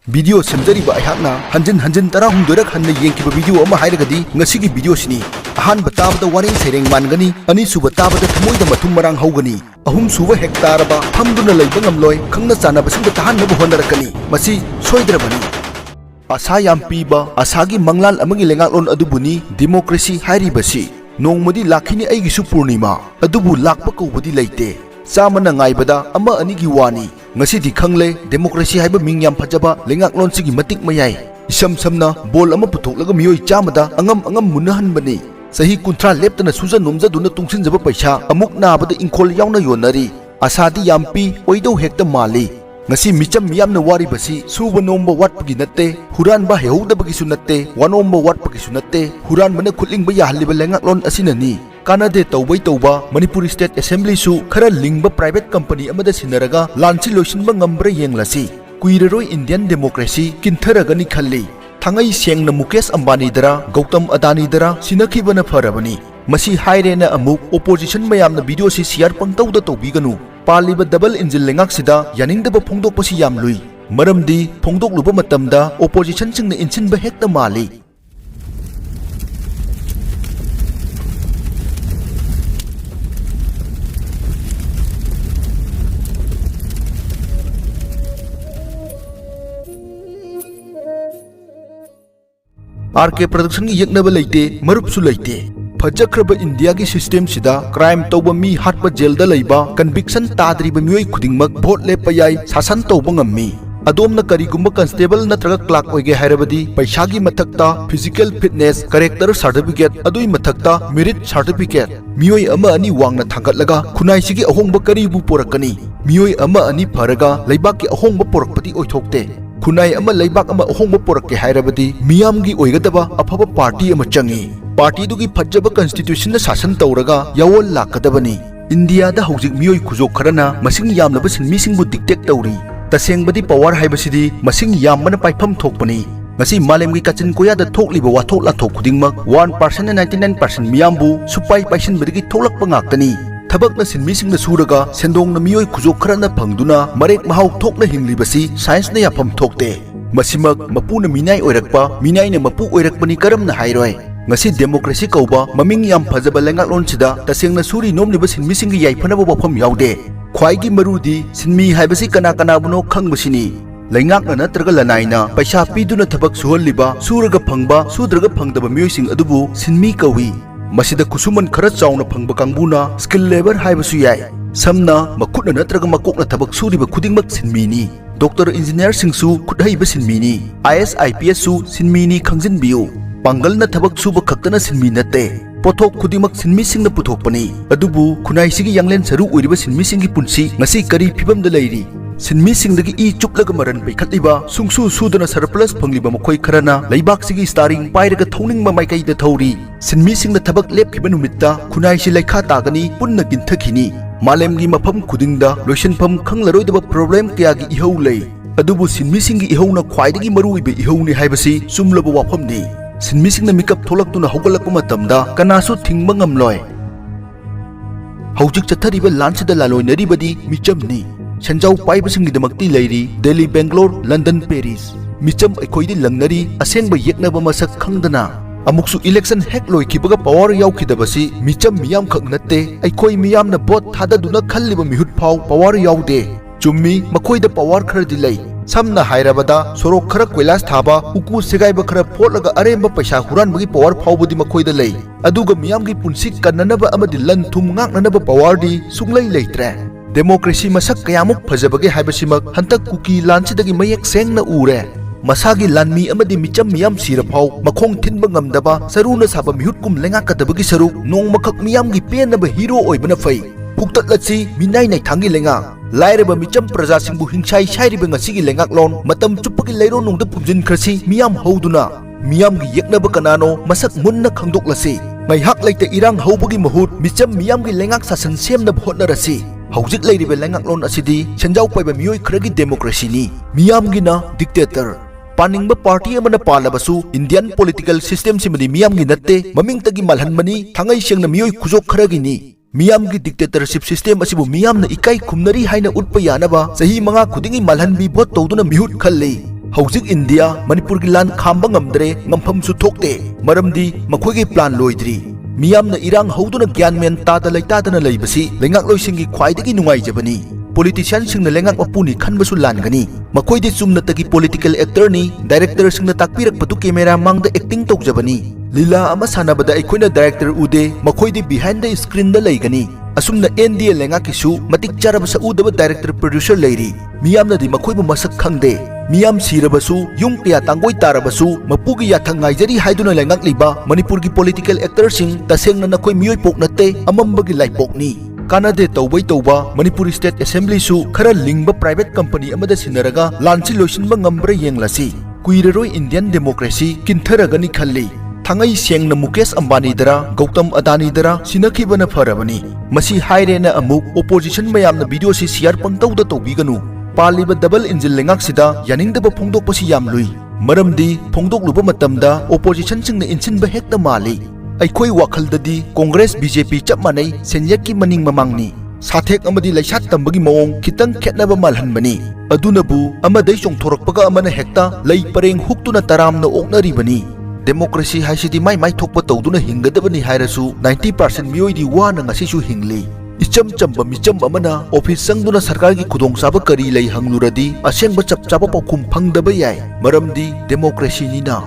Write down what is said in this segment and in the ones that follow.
video सेमजरीबा अहाकना हंजन हंजन तरा हुंदोरक हन्ना येंकिबा video अमा हाइरगदी ngasiगी video सिनी अहानबा ताबदा वारें सेरेंग मानगनी अनीसुबा ताबदा थमोइदा मथुम मरांग हौगनी अहुमसुबा हेक्टारबा फमदुना लैबा ngamloi खंगना चानाबसिंग तहानबा होनरकनी मसी सोइद्रबनी आशा याम पीबा आशागी मंगलाल अमगी लेंगालोन अदुबुनी डेमोक्रेसी हाइरिबसी नोंमदी लाखिनी ऐगिसु पूर्णिमा अदुबु लाकपा कौबदी लैते चामना ngaibada ama anigi wani ngasi di khangle democracy haiba ming yam phajaba lengaklon sigi matik mayai isam samna bol ama puthok miyoi chamada angam munahan bani sahi kunthra leptana suja nomja duna tungsin jaba paisa amuk nabada inkhol yauna yonari asadi yampi oido hekta mali ngasi micham miyamna wari basi suba nomba watpagi natte huran ba heudabagi sunatte wanomba watpagi sunatte huran bana khutling ba yahliba lengaklon asinani कानादे तौबै तौबा Manipur state assembly सु खरा लिंगबा private company अमदा सिनरगा लांची लोइसिनबा ngambra yenglasi कुइररोय Indian democracy किंथरगनी खल्ली थांगै सेंगना मुकेश अंबानी दरा गौतम अदानी दरा सिनखिबना फरबनी मसी हाइरेना अमुक ओपोजिशन मयामना वीडियो सि शेयर पंगतौदा तौबिगनु पालिबा डबल इंजिन लेंगाक्सिदा यानिंगदबा फोंगदोकपसि याम लुई मरमदी फोंगदोकलुबा मतमदा ओपोजिशन सिंगना इंसिनबा हेक्ता माली आरके प्रोडक्शन की यकनब लेते मरुपसु लेते फजख्रब इंडिया की सिस्टम सिदा क्राइम तौब मी हाटप जेल दा लेबा कन्विक्शन ताद्रिब मियोय खुदिंगमक भोट लेप याय शासन तौब ngammi अदोमना करिगुंबा कांस्टेबल नत्रगा क्लार्क ओइगे हायरबदी पैसागी मथक्ता फिजिकल फिटनेस करेक्टर सर्टिफिकेट अदुई मथक्ता मेरिट सर्टिफिकेट मियोय अमा अनि वांगना थांगतलगा खुनाइसिगी अहोंगबा करिबु पोरकनी मियोय अमा अनि फरगा लेबाकी अहोंगबा पोरकपति ओइथोकते खुनाई अमा लेबाक अमा अहोंगबा पोरके हायरबदी मियामगी ओइगदबा अफबा पार्टी अमा चंगी पार्टी दुगी फज्जबा कॉन्स्टिट्यूशन शासन तौरगा यावल लाकदबनी इंडिया दा हौजिक मियोय खुजो खरना मसिंग यामलबा सिनमिसिंगबु डिक्टेट तौरी तसेंगबदी पावर हाइबसिदी मसिंग यामबना पाइफम थोकपनी ngasi malemgi kachin koya da thokliba wathok la thok khudingmak 1% and 99% miyambu supai paisin bidigi tholakpa ngaktani थबकना सिनमिसिंगना सुरगा सेंदोंगना मियोय खुजोक खरना फंगदुना मरेक महाव थोकना हिंगलिबसी साइंसना याफम थोकते मसिमक मपुना मिनाय ओइरकपा मिनायना मपु ओइरकपनी करमना हाइरोय ngasi democracy कौबा ममिंग याम फजबा लेंगालोन सिदा तसेंगना सुरी नोमनिबा सिनमिसिंगी याइफनबा वफम यावदे ख्वाइगी मरुदी सिनमी हाइबसी कना कनाबनो खंगबसिनी लेंगाकना नत्रगा लनाइना पैसा पीदुना थबक सुहल्लिबा सुरगा फंगबा सुद्रगा फंगदबा मियोयसिंग अदुबु सिनमी कौवी मसिदा कुसुमन खरा चाउना फंगबा कांगबुना स्किल लेबर हाइबसु याय समना मखुटना नत्रगा मकोकना थबक सुरिबा खुदिंगमक सिनमीनी डॉक्टर इंजीनियर सिंगसु खुदहैबा सिनमीनी IAS IPS सु सिनमीनी खंजिनबियु पांगलना थबक सुबा खक्तना सिनमी नते पोथोक खुदिंगमक सिनमीसिंगना पुथोकपनी अदुबु खुनाइसिगी यांगलेन सरु ओइरिबा सिनमीसिंगी पुंसी ngasi करी फिबमदा लैरी सिनमीसिंगदगी ई चुकलगा मरन पैखतलिबा सुंगसु सुदना सरप्लस फंगलिबा मखोय खरना लैबाकसिगी स्टारिंग पाइरगा थौनिंगबा माइकैदा थौरी सिनमीसिंगना थबक लेपखिबा नुमित्ता खुनाइसि लैखा तागनी पुन्ना गिनथखिनी मालेमगी मफम खुदिंगदा लोइसनफम खंगलरोइदबा प्रॉब्लम कयागी इहौ लै अदुबु सिनमीसिंगी इहौना ख्वाइदगी मरुइबा इहौनि हाइबसि सुमलबा वाफमनि सिनमीसिंगना मिकअप थोलक्तुना हौगलकपा मतमदा कनासु थिंगबा ngamloi हौजिक चथरिबा लानसिदा लालोइनरिबदी मिचमनि संजाउ पाइबसिंगिदमक्ति लैरी दिल्ली बेंगलोर लंदन पेरिस मिचम अखोइदि लंगनरी असेंबा येकनबा मसक खंगदना अमुकसु इलेक्शन हेक लोइखिबगा पावर याउखिदबसी मिचम मियाम खक नत्ते अखोइ मियामना बोट थाददुना खल्लिबा मिहुत फाव पावर याउदे चुम्मी मखोइदा पावर खरदि लै समना हाइरबदा सोरोक खर कोइलास थाबा उकु सेगाइबा खर फोटलगा अरेंबा पैसा हुरानबगी पावर फावबुदि मखोइदा लै अदुगा मियामगी पुंसि कन्ननबा अमदि लन थुम ngaknanaba पावरदि सुंगलै लैत्रे डेमोक्रेसी मसक कयामुक फजबगे हाइबसिमक हंतक कुकी लानसिदगी मयेक सेंगना उरे मसागी लानमी अमदि मिचम मियाम सिरफाव मखोंग थिनबा ngamdaba सरुना साबा मिहुतकुम लेंगाकदबगी सरुक नोंमखक मियामगी पेनबा हीरो ओइबना फै पुक्तलछि मिनाय नाय थांगी लेंगा लाइरबा मिचम प्रजासिंबु हिंसाई साइरिबा ngasiगी लेंगाकलोन मतम चुप्पगी लैरो नोंगदा पुजिन खरसि मियाम हौदुना मियामगी येकनबा कनानो मसक मुन्ना खंगदोकलसि मैहाक लैते इरांग हौबगी महुत मिचम मियामगी लेंगाक सासन सेमना होटनरसि हौजिक लैरिबा लेंगाकलोन असिदी संजाउ पाइबा मियोय खरगी डेमोक्रेसीनी मियामगिना डिक्टेटर पानिंगबा पार्टी अमना पालबसु इंडियन पॉलिटिकल सिस्टम सिमदि मियामगी नत्ते ममिंगतगी मालहनबनी थांगै सेंगना मियोय खुजो खरगिनी मियामगी डिक्टेटरशिप सिस्टम असिबु मियामना इकाई खुमनरी हाइना उटपा यानबा सही मंगा खुदिंगी मालहनबी भोट तौदुना मिहुत खल्ले Hauzik India Manipur gi lan khamba ngamdre ngampham su thokte maramdi makhoi gi plan loidri miyamna irang hauduna gyan men ta da laita dana leibasi lengak loisingi khwaidagi nungai jabani politician singna lengak mapuni khanbasu langani makhoi de chumna tagi political actor ni director singna takpirak patu camera mangda acting tokjabani lila ama sanabada aikoina director ude makhoi de behind the screen da leigani asumna NDA lengak kisu matik charabasa udaba director producer leiri miyamna di makhoi bu masak khangde miyam sirabasu yung kaya tanggoy tarabasu mapugi yathang ngaijari haiduna lengak liba Manipur gi political actor sing tasengna nakhoi miyoy pok natte amambagi laipok ni kanade tawbai tawba Manipur State Assembly su khara lingba private company amada sinaraga lanchi loisinba ngambra yenglasi kuiraroi Indian democracy kintharaga ni khalli thangai sengna Mukesh Ambani dara Gautam Adani dara sinakhibana farabani masi hairena amuk opposition mayamna video si share pangtawda tawbiganu Paliba double engine lengak sida yaningdaba phongdokpasi yam lui maramdi phongdokluba matamda opposition singna insinba hekta mali aikhoi wakhaldadi Congress BJP chap manai senyaki maning mamangni sathek amadi laisat tambagi mawong khitang khetnaba malhanbani adunabu amadai chongthorakpaga amana hekta lei pareng huktuna taramna oknaribani democracy haisidi mai mai thokpa tawduna hingadabani hairasu 90% miyoidi wana ngasi su hingli icham chamba micham amana office sangduna sarkar gi khudong saba kari lei hangluradi asengba chap chapa pakhum phangdaba yai maramdi democracy ni na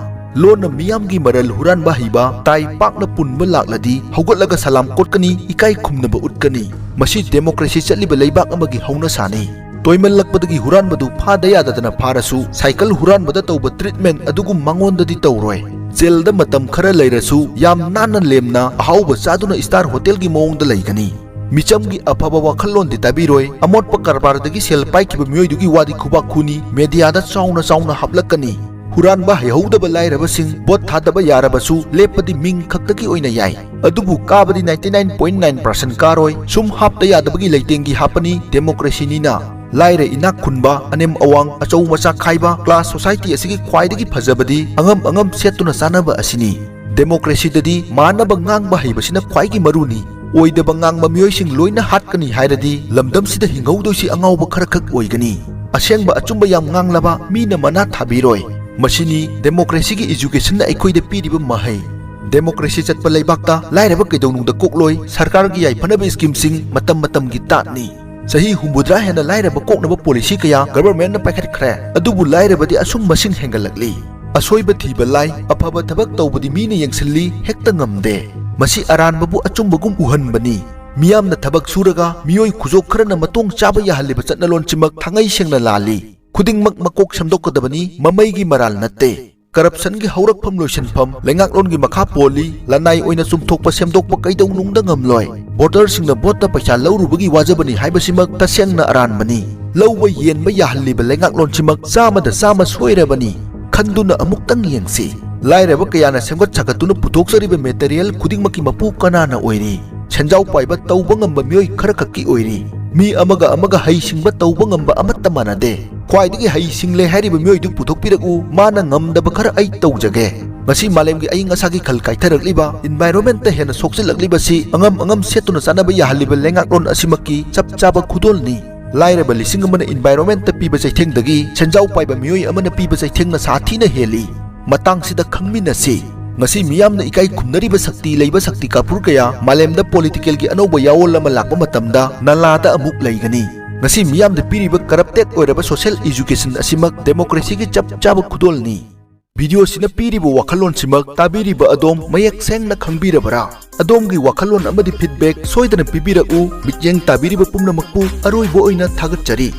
lona miyam gi maral huran ba hiba tai pakna punba lakladi haugatlaga salam kotkani ikai khumnaba utkani masi democracy chatliba leibak amagi hauna sani toimal lakpadagi huran badu phada yadadana pharasu cycle huran bada tawba treatment adugu mangondadi tawroi jelda matam khara leirasu yam nana lemna ahauba chaduna star hotel gi mawongda leigani Michamgi afaba wakhalon di tabiroi amotpa karbardagi sel paikiba miyoidugi wadi khubak khuni mediada chauna haplakani huran ba haihudaba lairabasing bot thadaba yarabasu lepadi ming khaktagi oina yai adubu kabadi 99.9% karoi sum hapta yadabagi leitengi hapani democracy nina laire inak khunba anem awang achau macha khaiba class society asigi khwaidagi phajabadi angam setuna sanaba asini democracy dadi manaba ngangba haibasina khwaigi maruni oidaba ngangba miyoising loina hatkani hairadi lamdamsida hingaudoisi angauba kharakhak oigani asengba achumba yam nganglaba mina mana thabiroi masini democracy gi education na aikoida piriba mahai democracy chatpa leibakta lairaba kaidounungda kokloi sarkar gi yai phanabe scheme sing matam gi tatni sahi humbudra hena lairaba koknaba policy kaya government na paikhat khre adubu lairaba di asum masing hengalakli asoiba thiba lai afaba thabak tawbadi mina yengsilli hekta ngamde masi aranbabu achumbagum uhanbani miyamna thabak suraga miyoi khujok kharana matong chaba yahaliba chatnalon chimak thangai sengna lali khudingmak makok samdokadabani mamaigi maral natte corruption gi haurakpham loisanpham lengaklon gi makha poli lanai oina chumthokpa semdokpa kaidau nungda ngamloi voter singna vote ta paisa laurubagi wajabani haibasimak tasengna aranbani lawba yenba yahaliba lengaklon chimak chama soirabani khanduna amuktang yengsi lairaba kayana semgat chagatuna puthokjariba material khudingmaki mapu kanana oiri senjau paiba tauba ngamba mioi khara khakki oiri mi amaga hai singba tauba ngamba amatta manade khwaidagi hai single hariba mioi du puthokpiraku mana ngamdaba khara ai taujage masi malemgi ai ngasagi khal kaitharakliba environment ta hena soksilakliba si angam setuna sanaba yahaliba lengaklon asimaki chapchaba khudolni lairaba lising amana environment ta piba chaithengdagi senjau paiba mioi amana piba chaithengna sathina heli matang sida khangminasi ngasi miyamna ikai khumnariba sakti kapur kaya malemda political gi anoba yawol lama lakpa matamda nalada amuk leigani ngasi miyamda piriba corrupted oiraba social education asimak democracy gi chapchaba khudolni video sina piriba wakhalon simak tabiriba adom mayak sengna khangbirabara adom gi wakhalon amadi feedback soidana pibiraku mityeng tabiriba pumnamakpu aroibo oina thagatchari